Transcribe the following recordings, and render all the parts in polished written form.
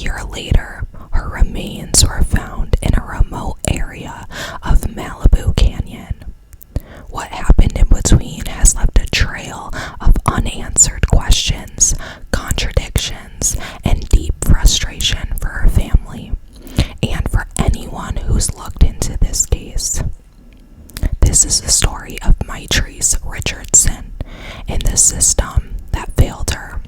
year later, her remains were found in a remote area of Malibu Canyon. What happened in between has left a trail of unanswered questions, contradictions, and deep frustration for her family and for anyone who's looked into this case. This is the story of Mitrice Richardson and the system that failed her.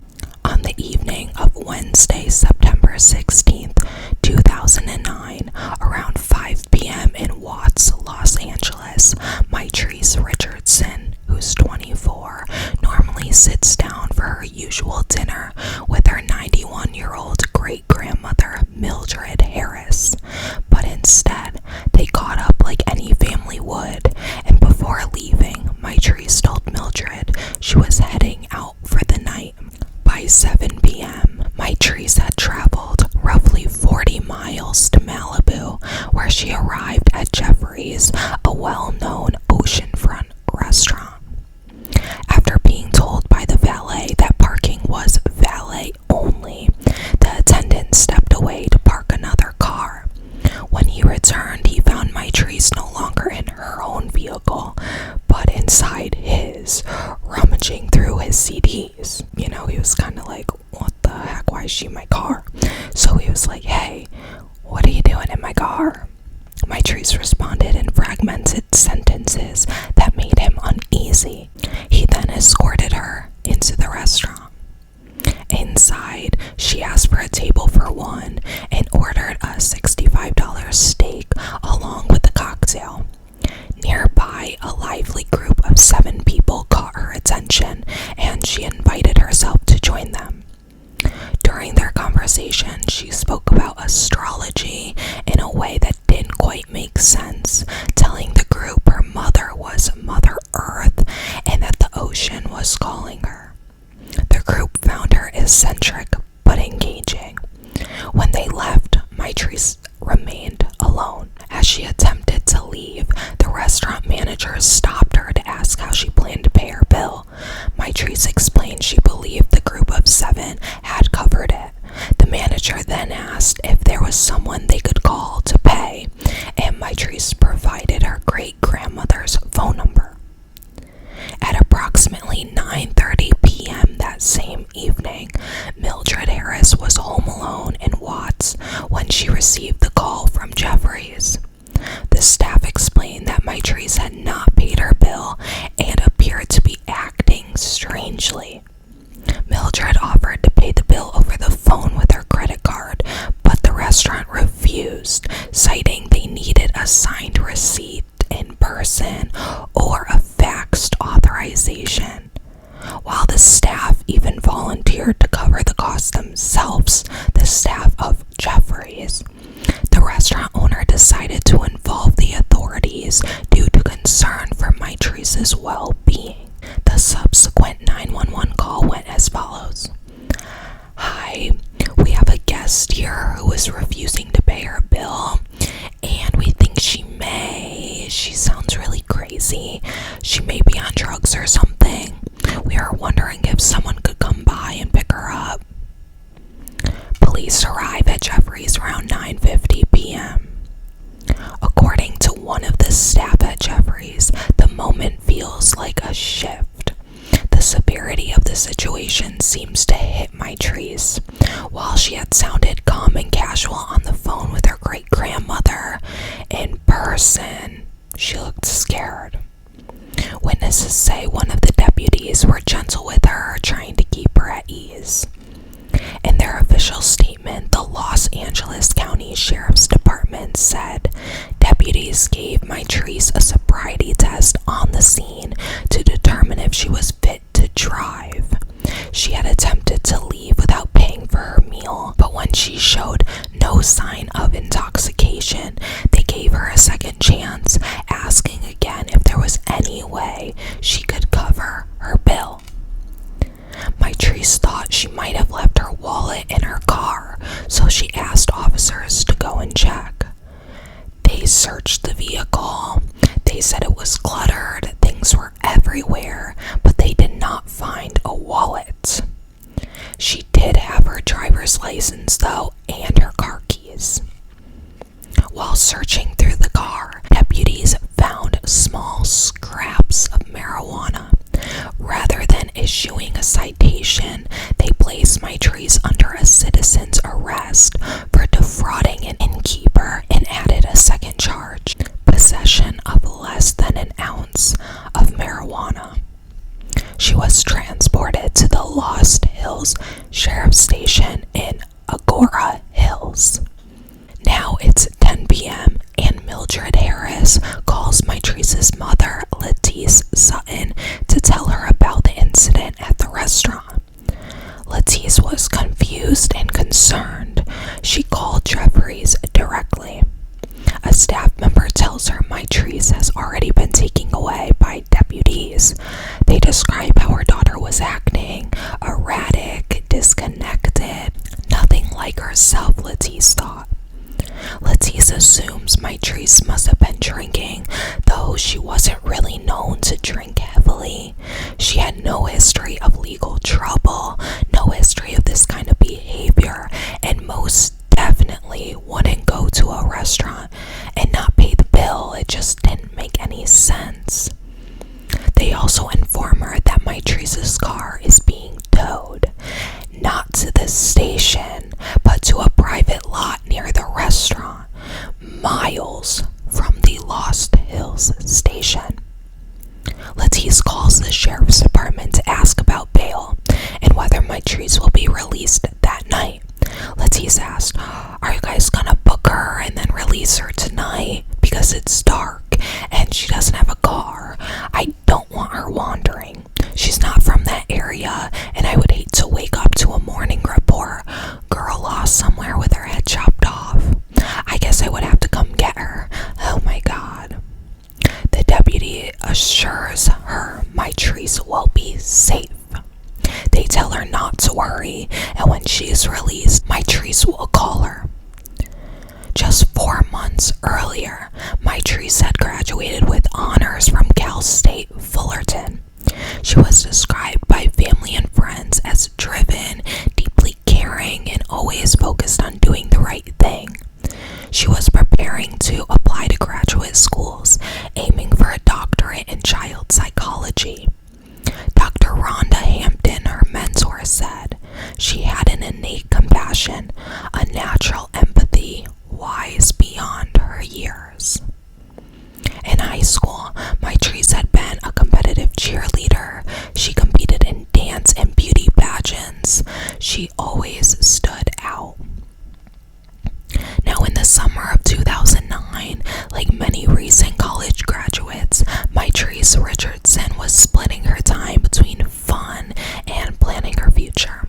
On the evening of Wednesday, September 16th, 2009, around 5 p.m. in Watts, Los Angeles, Mitrice Richardson, who's 24, normally sits down for her usual dinner with her 91-year-old great-grandmother, Mildred Harris. But instead, they caught up like any family would, and before leaving, Mitrice told Mildred she was heading out for the night. By 7 p.m., Mitrice had traveled roughly 40 miles to Malibu, where she arrived at Jeffrey's, a well-known oceanfront restaurant. After being told by the valet that parking was valet only, the attendant stepped away to park another car. When he returned, he found Mitrice no longer in her own vehicle, but inside his, rummaging through his CDs. You know, he was kind of like, what the heck, why is she in my car? So he was like, hey, what are you doing in my car? Mitrice responded in fragmented sentences that made him uneasy. He then escorted her into the restaurant. Inside, she asked for a table for one and ordered a $65 steak along with a cocktail. Nearby, a lively group of 7 people caught her attention, and she invited herself to join them. During their conversation, she spoke about astrology in a way that didn't quite make sense, telling the group her mother was Mother Earth and that the ocean was calling her. The group found her eccentric but engaging. When they left, Mitrice remained alone. As she attempted to leave, the restaurant manager stopped her to ask how she planned to pay her bill. Mitrice explained she believed the group of 7 had covered it. The manager then asked if there was someone they could call to pay, and Mitrice provided her great-grandmother's phone number. At approximately 9:30 p.m. that same evening, Mildred Harris was home alone in Watts when she received the call from Jeffrey's. The staff explained that Mitrice had not paid her bill and appeared to be acting strangely. Mildred offered to pay the bill over the phone with her credit card, but the restaurant refused, citing they needed a signed receipt in person or a faxed authorization. While the staff even volunteered to cover the cost themselves, the staff of Jeffrey's, the restaurant owner decided to involve the authorities due to concern for Mitrice's well-being. The subsequent 911 call went as follows. Hi, we have a guest here who is refusing to pay her bill, and we think she sounds really crazy. She may be on drugs or something. We are wondering if someone could come by and pick her up. Police arrive at Jeffrey's around 9:50 p.m. According to one of the staff at Jeffrey's, the moment feels like a shift. The severity of the situation seems to hit Mitrice. While she had sounded calm and casual on the phone with her great-grandmother, in person, she looked scared. Witnesses say one of the deputies were gentle with her, trying to keep her at ease. In their official statement, the Los Angeles County Sheriff's Department said deputies gave Mitrice a sobriety test on the scene to determine if she was fit to drive. She had attempted to leave without paying for her meal, but when she showed no sign of intoxication, they gave her a second chance, asking again if there was any way she could cover her bill. Mitrice thought she might have left her wallet in her car, so she asked officers to go and check. They searched the vehicle. They said it was cluttered, things were everywhere, but they did not find a wallet. She did have her driver's license though, and searching through the car, deputies found small scraps of marijuana. Rather than issuing a citation, they placed Mitrice under a citizen's arrest for defrauding an innkeeper and added a second charge: possession of less than an ounce of marijuana. She was transported to the Lost Hills Sheriff's Station in Agora Hills. Now it's 10 p.m. and Mildred Harris calls Mitrice's mother, Lettice Sutton, to tell her about the incident at the restaurant. Lettice was confused and concerned. She called Jeffries directly. A staff member tells her Mitrice has already been taken away by deputies. They describe how her daughter was acting erratic, disconnected, nothing like herself, Lettice thought. Lettice assumes Mitrice must have been drinking, though she wasn't really known to drink heavily. She had no history of legal trouble, no history of this kind of behavior, and most definitely wouldn't go to a restaurant and not pay the bill. It just didn't make any sense. They also inform her that Mitrice's car is being towed, not to the station, but to a private lot near the restaurant, miles from the Lost Hills station. Lettice calls the sheriff's department to ask about bail and whether Mitrice will be released that night. Lettice asked, "Are you guys gonna book her and then release her tonight? Because it's dark and she doesn't have a car. I don't want her wandering. She's not from that area, and I would hate to wake up to a morning report. Girl lost somewhere with her head chopped off. I guess I would have to come get her. Oh my God." The deputy assures her Mitrice will be safe. They tell her not to worry, and when she is released, Mitrice will call her. Just 4 months earlier, Mitrice had graduated with honors from Cal State Fullerton. She was described by family and friends as driven, deeply caring, and always focused on doing the right thing. She was preparing to apply to graduate schools, aiming for a doctorate in child psychology. Dr. Rhonda Hampton, her mentor, said she had an innate compassion, a natural empathy, wise beyond her years. In high school, Mitrice had been a competitive cheerleader. She competed in dance and beauty pageants. She always stood out. Now, in the summer of 2009, like many recent college graduates, Mitrice Richardson was splitting her time between fun and planning her future.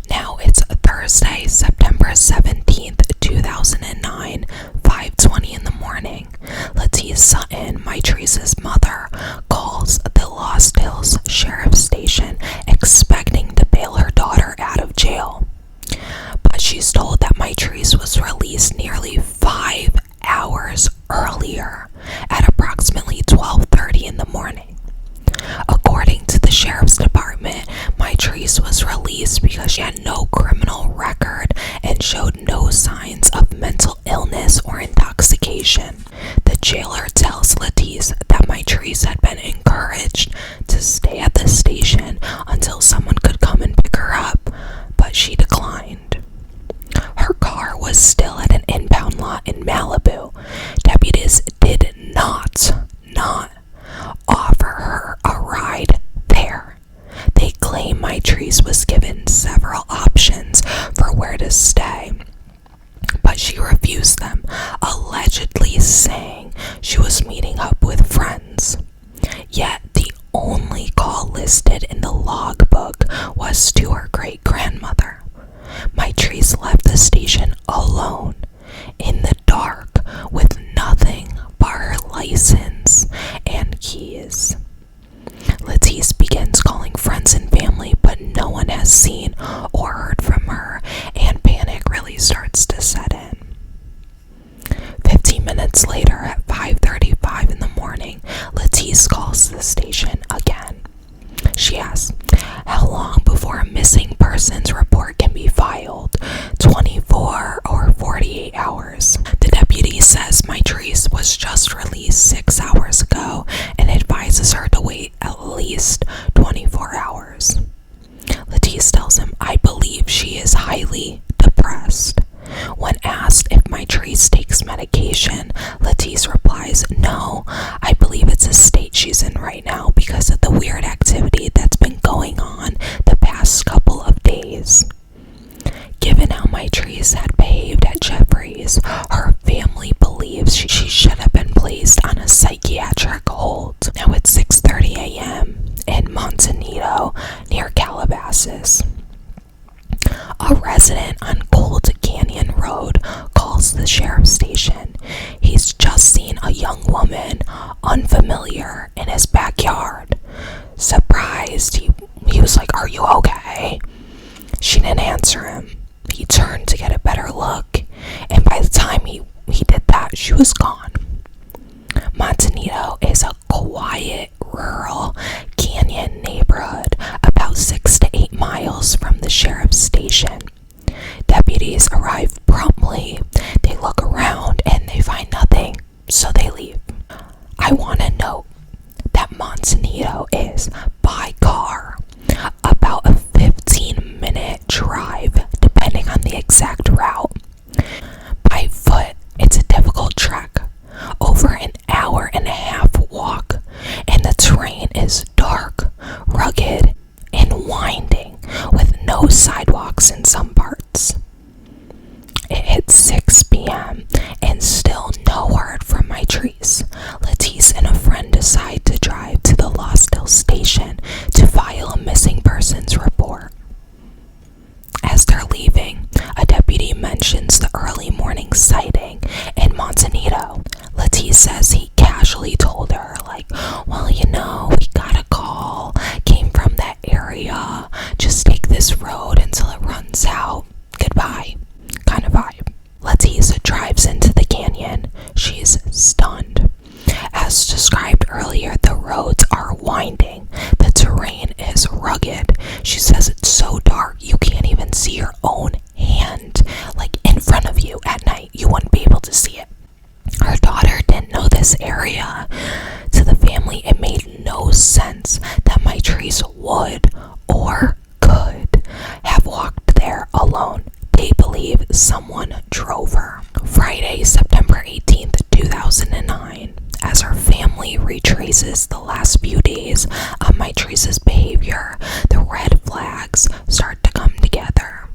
Now it's Thursday, September 17th, 2009, 5:20 in the morning. Lettice Sutton, Mitrice's mother, calls the Lost Hills Sheriff's Station expecting to bail her daughter out of jail. But she's told that Mitrice was released nearly 5 hours earlier at approximately 12:30 in the morning. According to the sheriff's department, Mitrice was released because she had no criminal record and showed no signs of mental illness or intoxication. The jailer tells Lettice that Mitrice had been encouraged to stay at the station until someone could come and pick her up, but she declined. Her car was still at an impound lot in Malibu. Deputies did not offer her a ride there. They claim Mitrice was given several options for where to stay, but she refused them, allegedly saying she was meeting up with friends. Yet the only call listed in the logbook was to her great-grandmother. Mitrice left the station alone, in the dark, with nothing but her license and keys. Lettice begins calling friends and family, but no one has seen or heard from her, and panic really starts to set in. 15 minutes later, at 5:35 in the morning, Lettice calls the station again. She asks, how long before a missing persons report can be filed? 24 or 48 hours. The deputy says tells him, "I believe she is highly depressed." When asked if Mitrice takes medication, Lettice replies, "No, I believe it's a state she's in right now because of the weird activity that's been going on the past couple of days." Given how Mitrice had behaved at Jeffrey's, her family believes she should have been placed on a psychiatric hold. Now it's 6:30 a.m. in Montanito near Calabasas. A resident on Cold Canyon Road calls the sheriff's station. He's just seen a young woman, unfamiliar, in his backyard. Surprised, he was like, "Are you okay?" She didn't answer him. He turned to get a better look, and by the time he did that, she was gone. Montanito is a quiet, rural canyon neighborhood about 6 to 8 miles from the sheriff's station. Deputies arrive promptly. They look around and they find nothing, so they leave. I want to note that Montanito is, by car, about a 15-minute drive, depending on the exact route. By foot, it's a difficult trek, over an hour and a half walk, and the terrain is dark, rugged, and winding, with no sidewalks in some parts. It hits 6 p.m. and still no word from Mitrice. Lettice and a friend decide to drive to the Lost Hill station to file a missing persons report. As they're leaving, a deputy mentions the early morning sighting in Montanito. Lettice says he casually told her, like, "Well, we got a call, came from that area, just take this road until it runs out, goodbye," kind of vibe. Lettice drives into the canyon. She's stunned. As described earlier, the roads are winding. The terrain is rugged. She says it's so dark you can't even see your own hand, like in front of you at night. You wouldn't be able to see it. Her daughter didn't know this area. To the family, it made no sense that Mitrice would or could have walked there alone. They believe someone drove her. Friday, September 18th, 2009. As her family retraces the last few days of Mitrice's behavior, the red flags start to come together.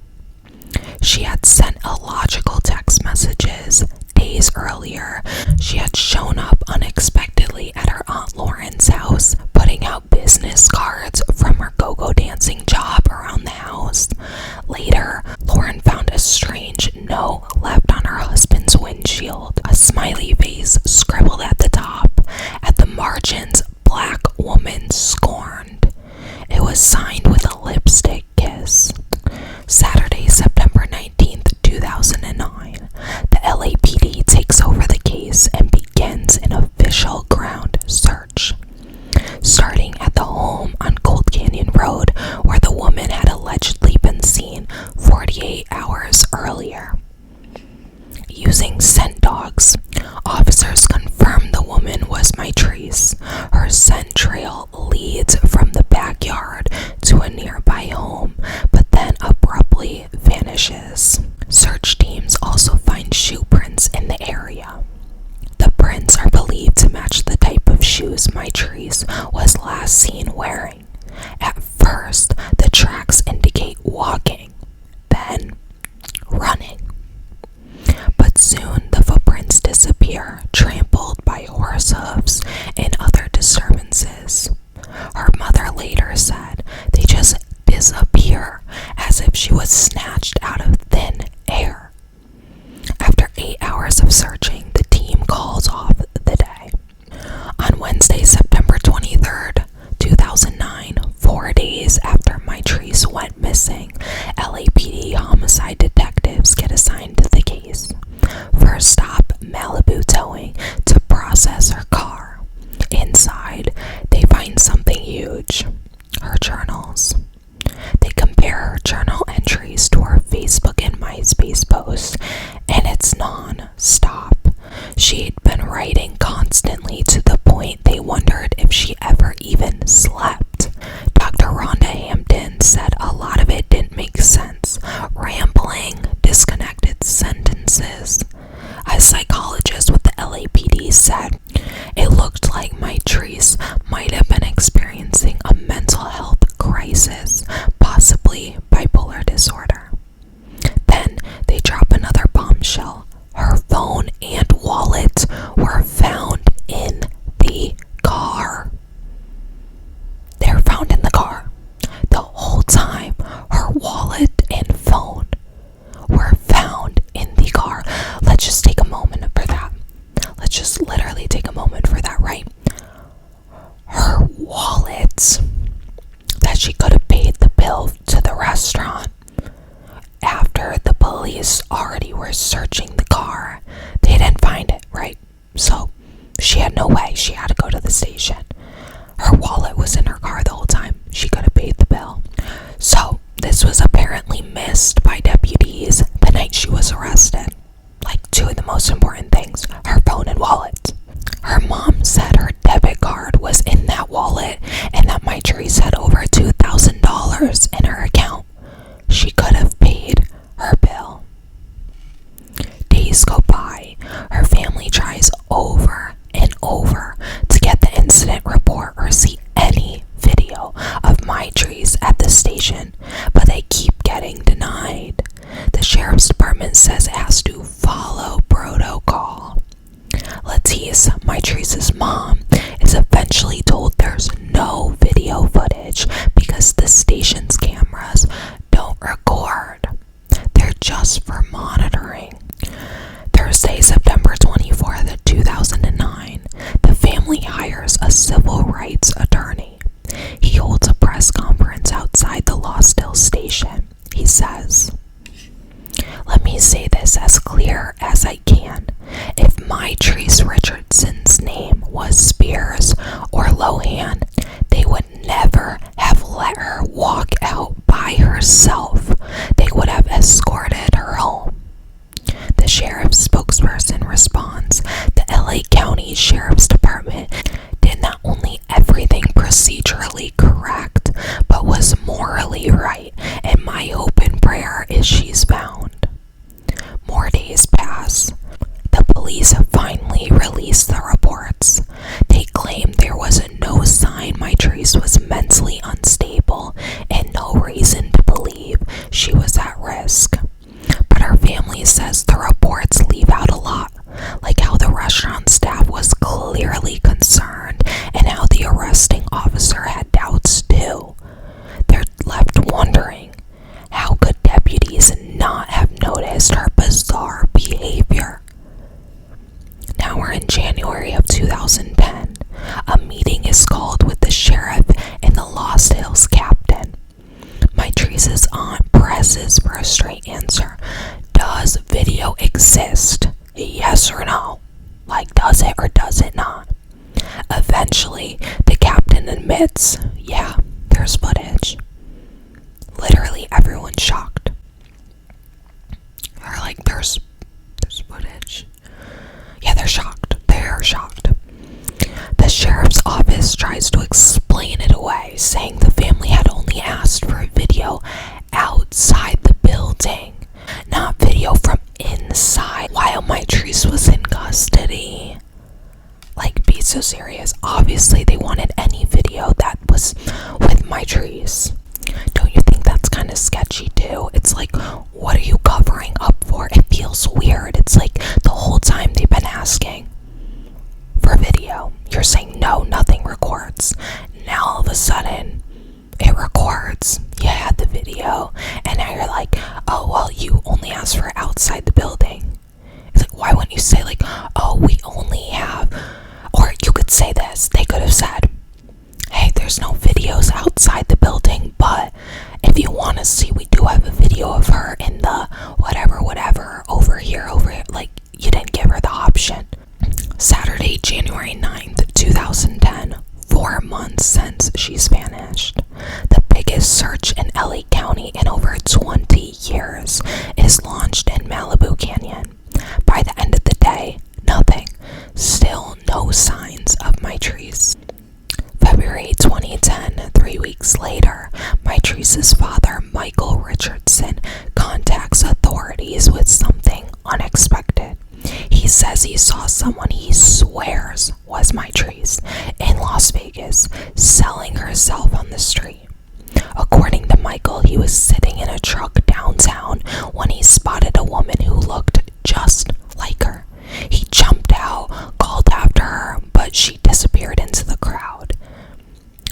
She had sent illogical text messages. Days earlier, she had shown up unexpectedly at her Aunt Lauren's house, putting out business cards from her go-go dancing job around the house. Later, Lauren found a strange note left on her husband's windshield, a smiley face scribbled at the top. At the margins, "Black woman scorned." It was signed with a lipstick kiss. Saturday, September 19th, 2009. The LAPD takes over the case and begins an official ground search. Starting at the home on Cold Canyon Road, where the woman had allegedly been seen 48 hours earlier. Using scent dogs, officers confirmed the woman was Mitrice. Her scent trail leads from the backyard to a nearby home, but then abruptly vanishes. Search teams also find shoe prints in the area. The prints are believed to match the type of shoes Mitrice was last seen wearing. At first, the tracks indicate walking, then running. But soon the footprints disappear, trampled by horse hooves and other disturbances. Her mother later said they just disappear, as if she was snatched out of thin air. After 8 hours of searching, the team calls off the day. On Wednesday, September 23rd, 2009, 4 days after Mitrice went missing, LAPD homicide detectives get assigned to the case. First stop, Malibu Towing, to process her car. Inside, they find something huge: her journals. They compare her journal entries to her Facebook and MySpace posts, and it's non-stop. She'd been writing constantly to the point they wondered if she ever even slept. Dr. Rhonda Hampton said a lot of it didn't apparently missed by deputies the night she was arrested. Like, two of the most important things, her phone and wallet. Her mom said her debit card was in that wallet and that Mitrice had over $2,000 in her account. She could have paid her bill. Days go by. Her family tries over and over to get the incident report or see any video of Mitrice at the station, but they keep getting denied. The sheriff's department says it has to follow protocol. Lettice, Mitrice's mom, is eventually told there's no video footage because the station's cameras don't record. They're just for monitoring. Thursday, September 24th, 2009, the family hires a civil rights attorney. He holds a press conference outside the Lost Hills station. He says, "Let me say this as clear as I can. If Mitrice Richardson's name was Spears or Lohan, they would never have let her walk out by herself. They would have escorted her home." The sheriff's spokesperson responds, "The LA County Sheriff's Department did not only everything procedurally correct, but was morally right, and my hope and prayer is she's found." More days pass. The police finally release the reports. They claim there was no sign Mitrice was mentally unstable and no reason to believe she was at risk. But her family says the reports leave out a lot, like how the restaurant staff was clearly concerned and how the arresting officer had doubts too. They're left wondering, how could deputies not have noticed her bizarre behavior? Now we're in January of 2010. A meeting is called with the sheriff and the Lost Hills captain. Mitrice's aunt presses for a straight answer. Does video exist? Yes or no? Like, does it or does it not? Eventually, the captain admits, yeah, there's footage. Literally everyone's shocked. They're like, there's footage. Yeah, they're shocked. They're shocked. The sheriff's office tries to explain it away, saying the family had only asked for a video outside the building, not video from inside while Mitrice was in custody. Like, be so serious. Obviously, they wanted any video that was with Mitrice. Don't you think that's kind of sketchy too? It's like, what are you covering up for? It feels weird. It's like the whole time they've been asking for video. You're saying no, nothing records. Now all of a sudden, it records. You had the video, and now you're like, oh, well, you only asked for outside the building. It's like, why wouldn't you say, like, oh, we only have, or you could say this, they could have said, hey, there's no videos outside the building, but if you want to see, we do have a video of her in the whatever, over here, like, you didn't give her the option. Saturday, January 9th, 2010, 4 months since she's vanished. The biggest search in LA County in over 20 years is launched in Malibu Canyon. By the end of the day, nothing. Still no signs of Mitrice. February 2010, 3 weeks later, Mitrice's father, Michael Richardson, contacts authorities with something unexpected. He says he saw someone he swears was Mitrice in Las Vegas selling herself on the street. According to Michael, he was sitting in a truck downtown when he spotted a woman who looked just like her. He jumped out, called after her, but she disappeared into the crowd.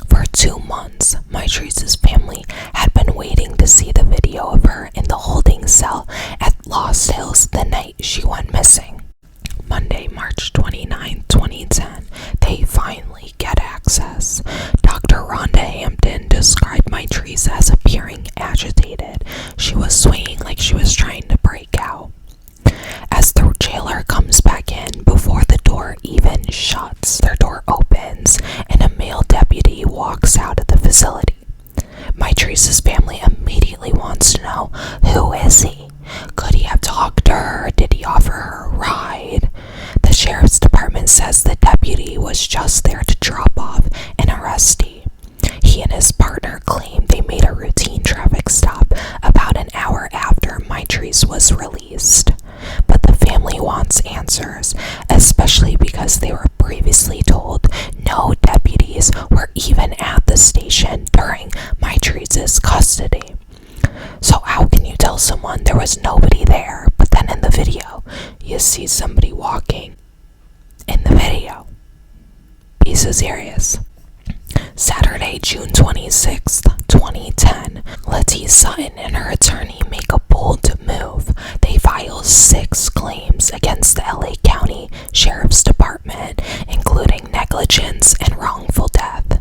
For 2 months, Mitrice's family had been waiting to see the video of her in the holding cell at Lost Hills the night she went missing. Monday, March 29, 2010, they finally get access. Dr. Rhonda Hampton described Mitrice as appearing agitated. She was swaying like she was trying to break out. As the jailer comes back in, before the door even shuts, their door opens and a male deputy walks out of the facility. Mitrice's family immediately wants to Who is he? Could he have talked to her? Did he offer her a ride? The sheriff's department says the deputy was just there to drop off an arrestee. He and his partner claim they made a routine traffic stop about an hour after Mitrice was released. But the family wants answers, especially because they were previously told no deputies were even at the station during Mitrice's custody. So how can you tell someone there was nobody there, but then in the video, you see somebody walking in the video? Be so serious. Saturday, June 26th, 2010, Letty Sutton and her attorney make a bold move. They file 6 claims against the LA County Sheriff's Department, including negligence and wrongful death.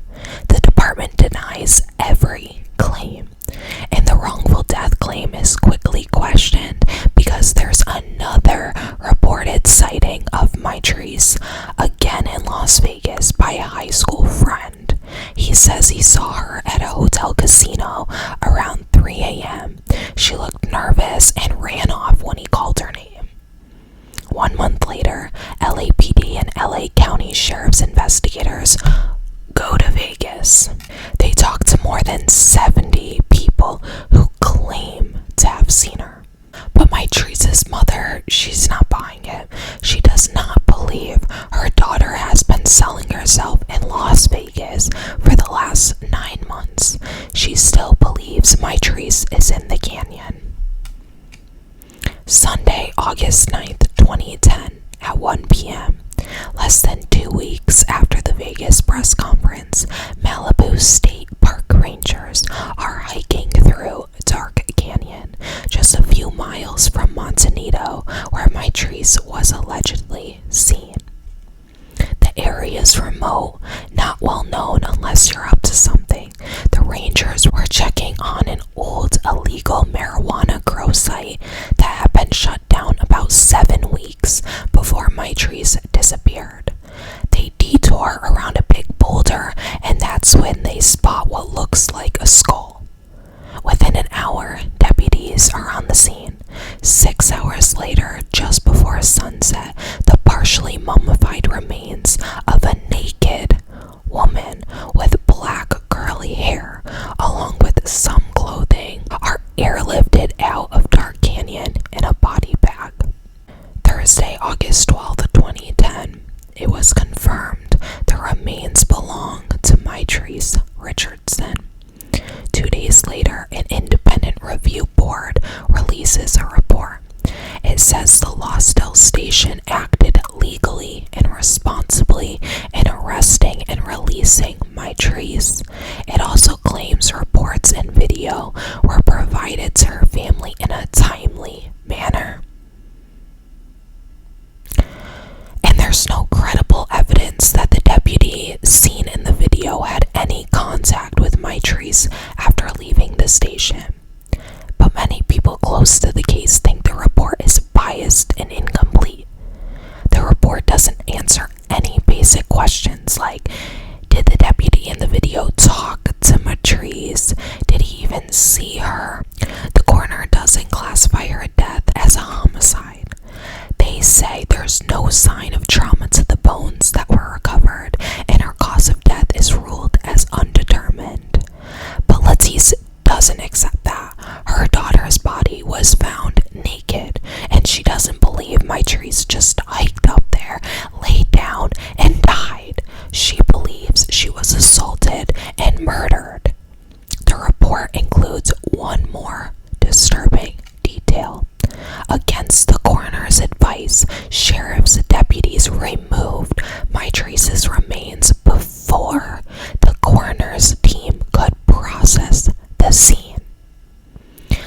The department denies every claim, and the wrongful death claim is quickly questioned because there's another reported sighting of Mitrice, again in Las Vegas, by a high school friend. He says he saw her at a hotel casino around 3 a.m. She looked nervous and ran off when he called her name. 1 month later, LAPD and LA County Sheriff's investigators go to Vegas. They talk to more than 70 people who claim to have seen her. But Mitrice's mother, she's not buying it. She does not believe her daughter has been selling herself in Las Vegas for the last 9 months. She still believes Mitrice is in the canyon. Sunday, August 9th, 2010, at 1 p.m., less than 2 weeks after the Vegas press conference, Malibu State Park Rangers are hiking through Dark Canyon, just a few miles from Montanito, where Mitrice was allegedly seen. The area is remote, not well known unless you're up to something. The Rangers were checking on an old illegal marijuana grow site that had been shut down about 7 weeks before Mitrice disappeared. They detour around a big boulder, and that's when they spot what looks like a skull. Within an hour, deputies are on the scene. 6 hours later, just before sunset, the partially mummified remains of a naked woman with black curly hair, along with some clothing, are airlifted out of Dark Canyon in a body bag. Thursday, August 12th, 2010, it was confirmed the remains belong to Mitrice Richardson. 2 days later, an independent review board releases a report. It says the Lostdale Station acted legally and responsibly in arresting and releasing Mitrice. It also claims reports and video were provided to her family in a timely manner. And there's no credible evidence that the deputy seen in the video had any contact with Mitrice after leaving the station. But many people close to the case think the report is biased and incomplete. The report doesn't answer any basic questions like, did the deputy in the video talk to Mitrice? Did he even see her? The coroner doesn't classify her death as a homicide. They say there's no sign of trauma to the bones that were recovered, and her cause of death is ruled as undetermined. But Lettice doesn't accept that. Her daughter's body was found naked, and she doesn't believe Mitrice just hiked up there, laid down, and died. She believes she was assaulted and murdered. The report includes one more disturbing detail. Against the coroner's advice, sheriff's deputies removed Mitrice's remains before the coroner's team could process the scene.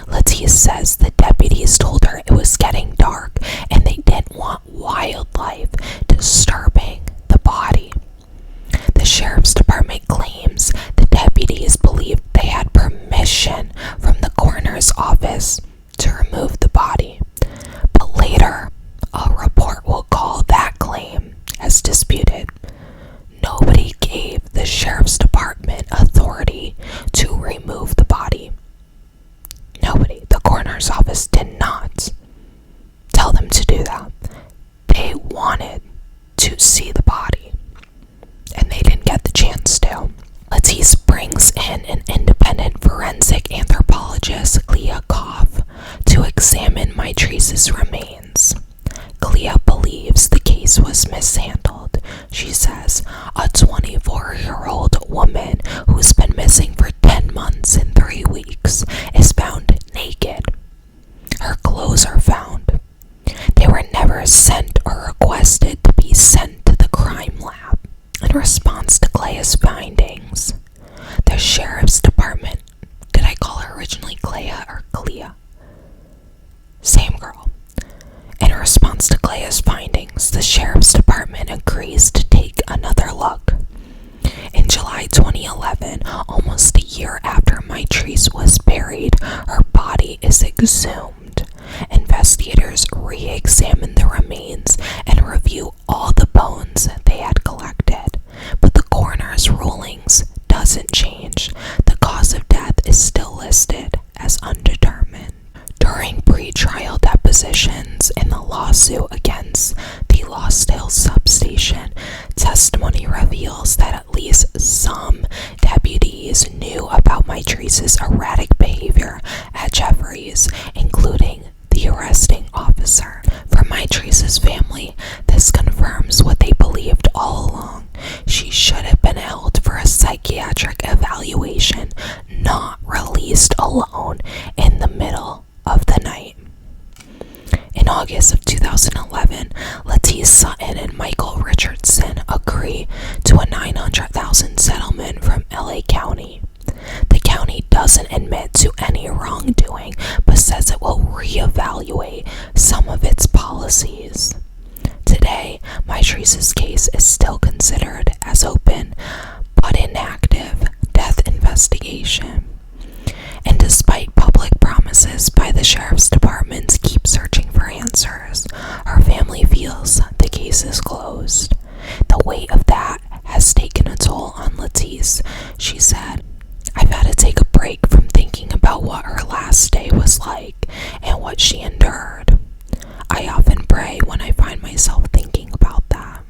Lettice says the deputies told her it was getting dark and they didn't want wildlife disturbing the body. The sheriff's department claims the deputies believed they had permission from the coroner's office to remove the body, but later a report will call that claim as disputed. Nobody gave the sheriff's department authority to remove the body. Nobody. The coroner coroner's office did not tell them to do that. They wanted to see the body, and they didn't get the chance to. Mitrice brings in an independent forensic anthropologist, Clea Koff, to examine Mitrice's remains. Clea believes the case was mishandled. She says a 24-year-old woman who's been missing for 10 months and 3 weeks is found naked. Her clothes are found. They were never sent or requested to be sent to the crime lab. In response to Clea's findings, the sheriff's department, did I call her originally Clea or Clea? Same girl. In response to Clea's findings, the sheriff's department agrees to take another look. In July 2011, almost a year after Mitrice was buried, her body is exhumed. Investigators re-examine the remains and review all the bones they had collected, but the coroner's rulings doesn't change. The cause of death is still listed as undetermined. During pre-trial depositions in the lawsuit against the Lost Hills substation, testimony reveals that at least some deputies knew about Mitrice's erratic behavior at Jeffries, including the arresting officer. For Mitrice's family, this confirms what they believed all along. She should have been held for a psychiatric evaluation, not released alone in the middle of the night. In August of 2011, Mitrice Sutton and Michael Richardson agree to a $900,000 settlement from LA County. The county doesn't admit to any wrongdoing, but says it will reevaluate some of its policies. Today, Mitrice's case is still considered as open, but inactive death investigation. And despite public promises by the sheriff's department to keep searching for answers, her family feels the case is closed. The weight of that has taken a toll on Mitrice. She said, "I've had to take a break from thinking about what her last day was like and what she endured. I often pray when I find myself thinking about that."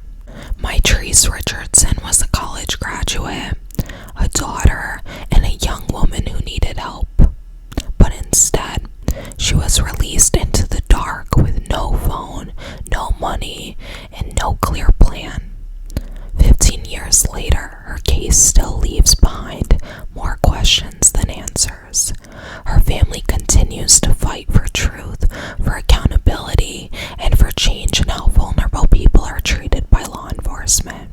Mitrice Richardson was a college graduate, a daughter, and a young woman who needed help. But instead, she was released into the dark with no phone, no money, and no clear plan. 15 years later, her case still leaves behind more questions than answers. Her family continues to fight for truth, for accountability, and for change in how vulnerable people are treated by law enforcement.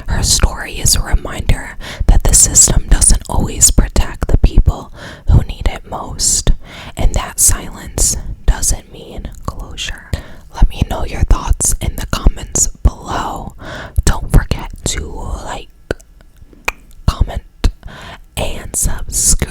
Her story is a reminder that the system doesn't always protect the people who need it most, and that silence doesn't mean closure. Let me know your thoughts in the comments below. Don't forget to like, comment, and subscribe.